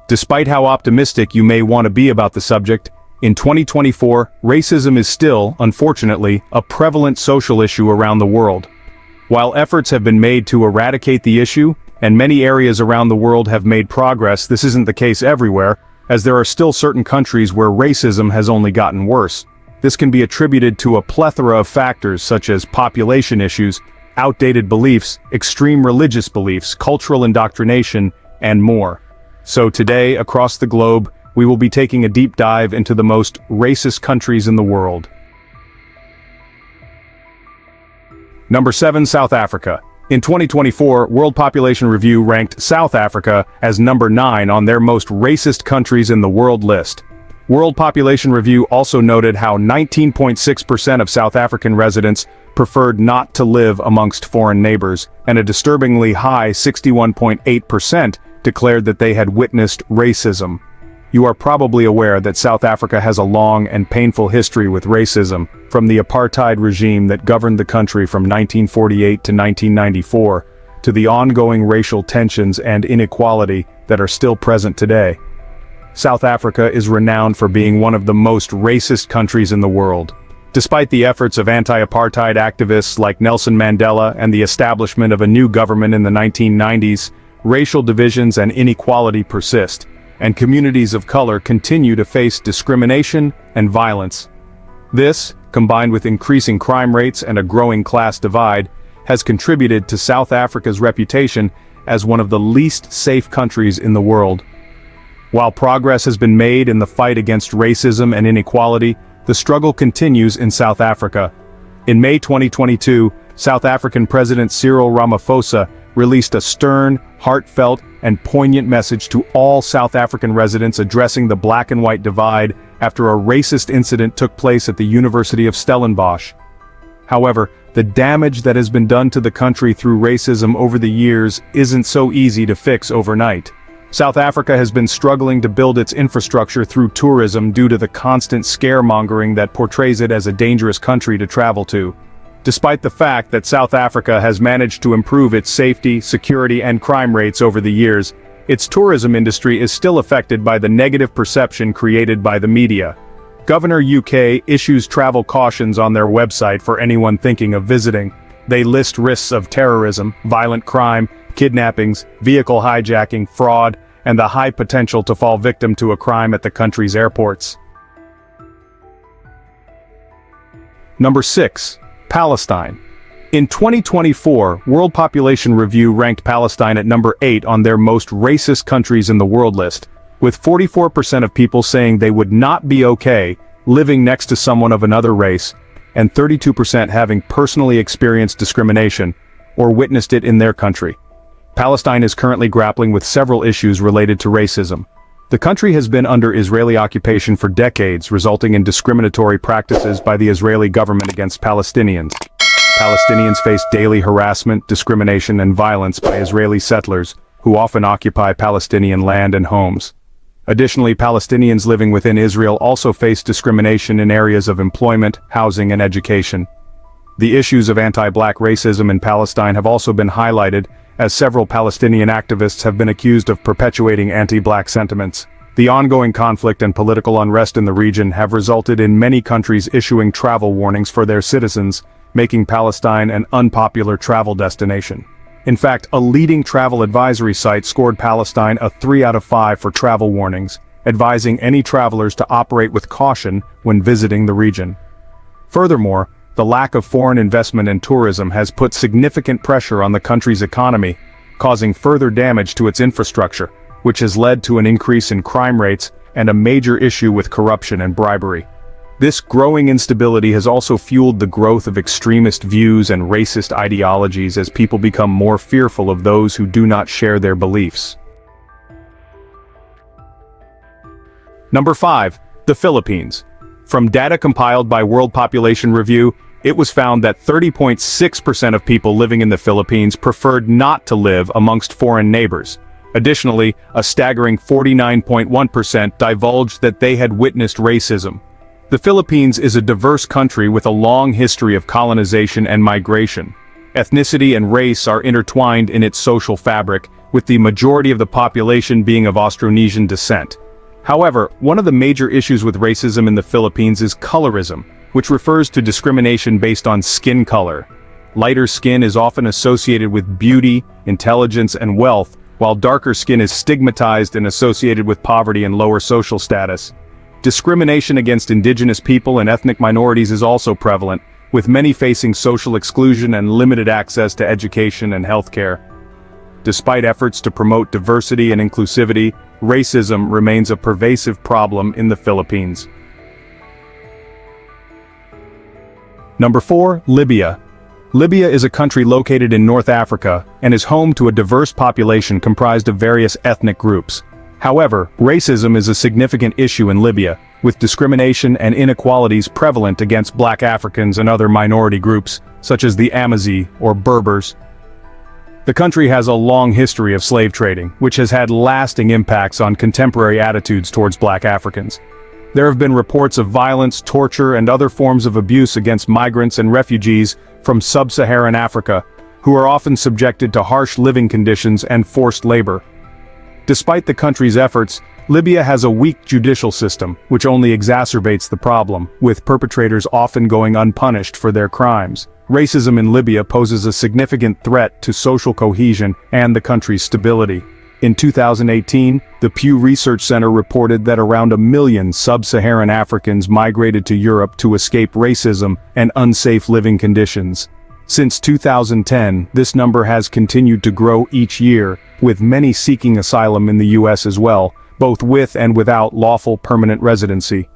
Despite how optimistic you may want to be about the subject, in 2024, racism is still, unfortunately, a prevalent social issue around the world. While efforts have been made to eradicate the issue, and many areas around the world have made progress, this isn't the case everywhere, as there are still certain countries where racism has only gotten worse. This can be attributed to a plethora of factors such as population issues, outdated beliefs, extreme religious beliefs, cultural indoctrination, and more. So today, across the globe, we will be taking a deep dive into the most racist countries in the world. Number 7. South Africa. In 2024, World Population Review ranked South Africa as number 9 on their most racist countries in the world list. World Population Review also noted how 19.6% of South African residents preferred not to live amongst foreign neighbors, and a disturbingly high 61.8% declared that they had witnessed racism. You are probably aware that South Africa has a long and painful history with racism, from the apartheid regime that governed the country from 1948 to 1994, to the ongoing racial tensions and inequality that are still present today. South Africa is renowned for being one of the most racist countries in the world. Despite the efforts of anti-apartheid activists like Nelson Mandela and the establishment of a new government in the 1990s, racial divisions and inequality persist, and communities of color continue to face discrimination and violence. This, combined with increasing crime rates and a growing class divide, has contributed to South Africa's reputation as one of the least safe countries in the world. While progress has been made in the fight against racism and inequality, the struggle continues in South Africa. In May 2022, South African President Cyril Ramaphosa released a stern, heartfelt, and poignant message to all South African residents addressing the black and white divide after a racist incident took place at the University of Stellenbosch. However, the damage that has been done to the country through racism over the years isn't so easy to fix overnight. South Africa has been struggling to build its infrastructure through tourism due to the constant scaremongering that portrays it as a dangerous country to travel to. Despite the fact that South Africa has managed to improve its safety, security, and crime rates over the years, its tourism industry is still affected by the negative perception created by the media. Governor UK issues travel cautions on their website for anyone thinking of visiting. They list risks of terrorism, violent crime, kidnappings, vehicle hijacking, fraud, and the high potential to fall victim to a crime at the country's airports. Number 6. Palestine. In 2024, World Population Review ranked Palestine at number 8 on their most racist countries in the world list, with 44% of people saying they would not be okay living next to someone of another race, and 32% having personally experienced discrimination, or witnessed it in their country. Palestine is currently grappling with several issues related to racism. The country has been under Israeli occupation for decades, resulting in discriminatory practices by the Israeli government against Palestinians. Palestinians face daily harassment, discrimination, and violence by Israeli settlers, who often occupy Palestinian land and homes. Additionally, Palestinians living within Israel also face discrimination in areas of employment, housing, and education. The issues of anti-black racism in Palestine have also been highlighted, as several Palestinian activists have been accused of perpetuating anti-black sentiments. The ongoing conflict and political unrest in the region have resulted in many countries issuing travel warnings for their citizens, making Palestine an unpopular travel destination. In fact, a leading travel advisory site scored Palestine a 3 out of 5 for travel warnings, advising any travelers to operate with caution when visiting the region. Furthermore, the lack of foreign investment in tourism has put significant pressure on the country's economy, causing further damage to its infrastructure, which has led to an increase in crime rates and a major issue with corruption and bribery. This growing instability has also fueled the growth of extremist views and racist ideologies as people become more fearful of those who do not share their beliefs. Number 5. The Philippines. From data compiled by World Population Review, it was found that 30.6% of people living in the Philippines preferred not to live amongst foreign neighbors. Additionally, a staggering 49.1% divulged that they had witnessed racism. The Philippines is a diverse country with a long history of colonization and migration. Ethnicity and race are intertwined in its social fabric, with the majority of the population being of Austronesian descent. However, one of the major issues with racism in the Philippines is colorism, which refers to discrimination based on skin color. Lighter skin is often associated with beauty, intelligence, and wealth, while darker skin is stigmatized and associated with poverty and lower social status. Discrimination against indigenous people and ethnic minorities is also prevalent, with many facing social exclusion and limited access to education and healthcare. Despite efforts to promote diversity and inclusivity, racism remains a pervasive problem in the Philippines. Number 4, Libya. Libya is a country located in North Africa and is home to a diverse population comprised of various ethnic groups. However, racism is a significant issue in Libya, with discrimination and inequalities prevalent against Black Africans and other minority groups, such as the Amazigh or Berbers. The country has a long history of slave trading, which has had lasting impacts on contemporary attitudes towards Black Africans. There have been reports of violence, torture, and other forms of abuse against migrants and refugees from sub-Saharan Africa, who are often subjected to harsh living conditions and forced labor. Despite the country's efforts, Libya has a weak judicial system, which only exacerbates the problem, with perpetrators often going unpunished for their crimes. Racism in Libya poses a significant threat to social cohesion and the country's stability. In 2018, the Pew Research Center reported that around 1 million sub-Saharan Africans migrated to Europe to escape racism and unsafe living conditions. Since 2010, this number has continued to grow each year, with many seeking asylum in the US as well, both with and without lawful permanent residency.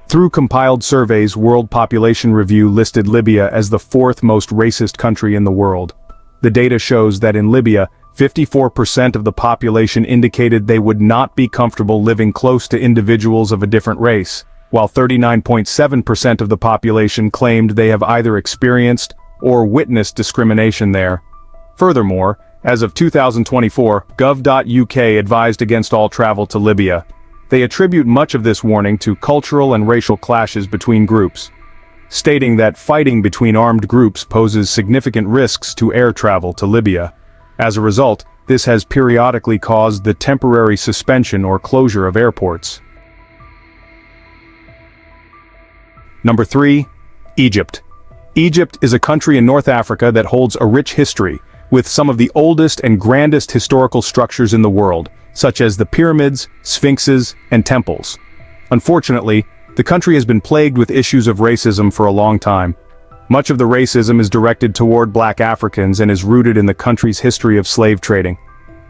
Through compiled surveys, World Population Review listed Libya as the 4th most racist country in the world. The data shows that in Libya, 54% of the population indicated they would not be comfortable living close to individuals of a different race, while 39.7% of the population claimed they have either experienced or witnessed discrimination there. Furthermore, as of 2024, gov.uk advised against all travel to Libya. They attribute much of this warning to cultural and racial clashes between groups, stating that fighting between armed groups poses significant risks to air travel to Libya. As a result, this has periodically caused the temporary suspension or closure of airports. Number 3, Egypt. Egypt is a country in North Africa that holds a rich history, with some of the oldest and grandest historical structures in the world, such as the pyramids, sphinxes, and temples. Unfortunately, the country has been plagued with issues of racism for a long time. Much of the racism is directed toward Black Africans and is rooted in the country's history of slave trading.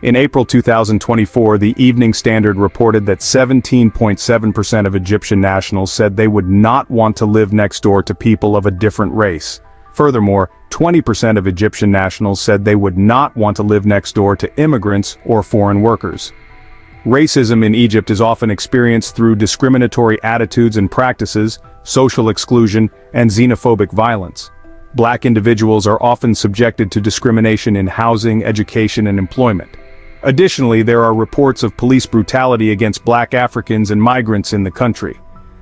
In April 2024, the Evening Standard reported that 17.7% of Egyptian nationals said they would not want to live next door to people of a different race. Furthermore, 20% of Egyptian nationals said they would not want to live next door to immigrants or foreign workers. Racism in Egypt is often experienced through discriminatory attitudes and practices, social exclusion, and xenophobic violence. Black individuals are often subjected to discrimination in housing, education, and employment. Additionally, there are reports of police brutality against Black Africans and migrants in the country.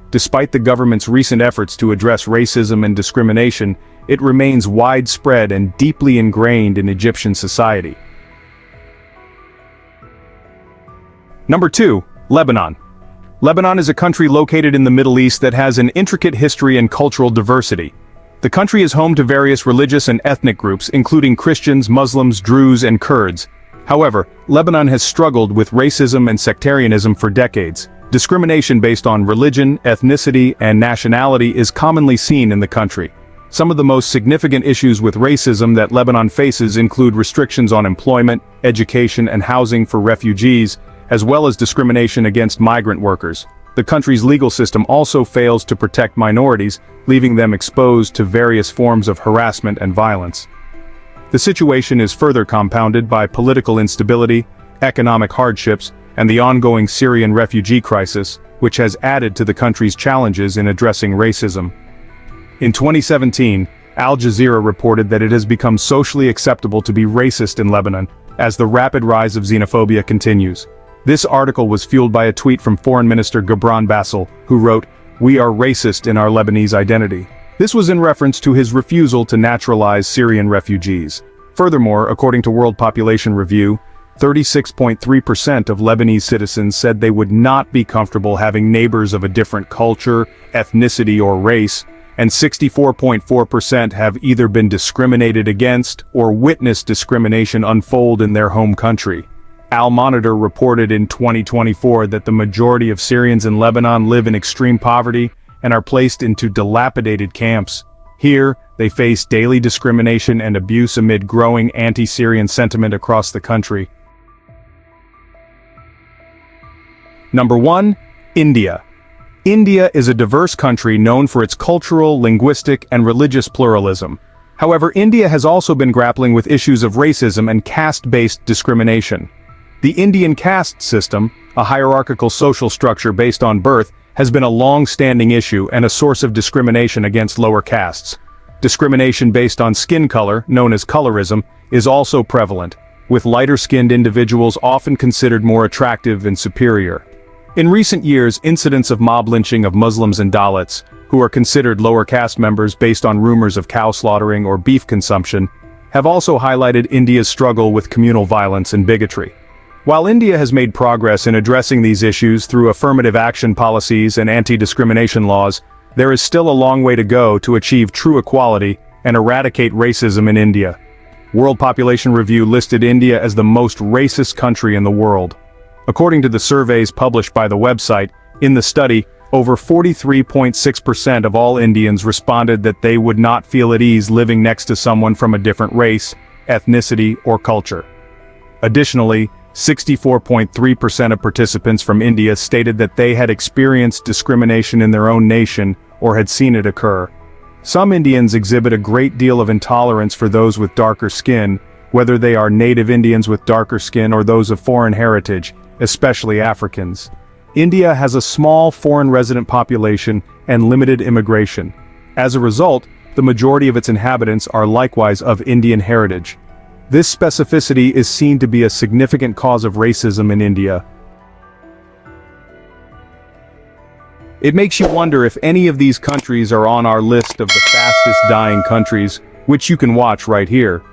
Despite the government's recent efforts to address racism and discrimination, it remains widespread and deeply ingrained in Egyptian society. Number 2, Lebanon. Lebanon is a country located in the Middle East that has an intricate history and cultural diversity. The country is home to various religious and ethnic groups, including Christians, Muslims, Druze, and Kurds. However, Lebanon has struggled with racism and sectarianism for decades. Discrimination based on religion, ethnicity, and nationality is commonly seen in the country. Some of the most significant issues with racism that Lebanon faces include restrictions on employment, education, and housing for refugees, as well as discrimination against migrant workers. The country's legal system also fails to protect minorities, leaving them exposed to various forms of harassment and violence. The situation is further compounded by political instability, economic hardships, and the ongoing Syrian refugee crisis, which has added to the country's challenges in addressing racism. In 2017, Al Jazeera reported that it has become socially acceptable to be racist in Lebanon, as the rapid rise of xenophobia continues. This article was fueled by a tweet from Foreign Minister Gibran Bassel, who wrote, "We are racist in our Lebanese identity." This was in reference to his refusal to naturalize Syrian refugees. Furthermore, according to World Population Review, 36.3% of Lebanese citizens said they would not be comfortable having neighbors of a different culture, ethnicity, or race, and 64.4% have either been discriminated against or witnessed discrimination unfold in their home country. Al-Monitor reported in 2024 that the majority of Syrians in Lebanon live in extreme poverty and are placed into dilapidated camps. Here, they face daily discrimination and abuse amid growing anti-Syrian sentiment across the country. Number 1. India. India is a diverse country known for its cultural, linguistic, and religious pluralism. However, India has also been grappling with issues of racism and caste-based discrimination. The Indian caste system, a hierarchical social structure based on birth, has been a long-standing issue and a source of discrimination against lower castes. Discrimination based on skin color, known as colorism, is also prevalent, with lighter-skinned individuals often considered more attractive and superior. In recent years, incidents of mob lynching of Muslims and Dalits, who are considered lower caste members based on rumors of cow slaughtering or beef consumption, have also highlighted India's struggle with communal violence and bigotry. While India has made progress in addressing these issues through affirmative action policies and anti-discrimination laws, there is still a long way to go to achieve true equality and eradicate racism in India. World Population Review listed India as the most racist country in the world. According to the surveys published by the website, in the study, over 43.6% of all Indians responded that they would not feel at ease living next to someone from a different race, ethnicity, or culture. Additionally, 64.3% of participants from India stated that they had experienced discrimination in their own nation or had seen it occur. Some Indians exhibit a great deal of intolerance for those with darker skin, whether they are native Indians with darker skin or those of foreign heritage, especially Africans. India has a small foreign resident population and limited immigration. As a result, the majority of its inhabitants are likewise of Indian heritage. This specificity is seen to be a significant cause of racism in India. It makes you wonder if any of these countries are on our list of the fastest dying countries, which you can watch right here.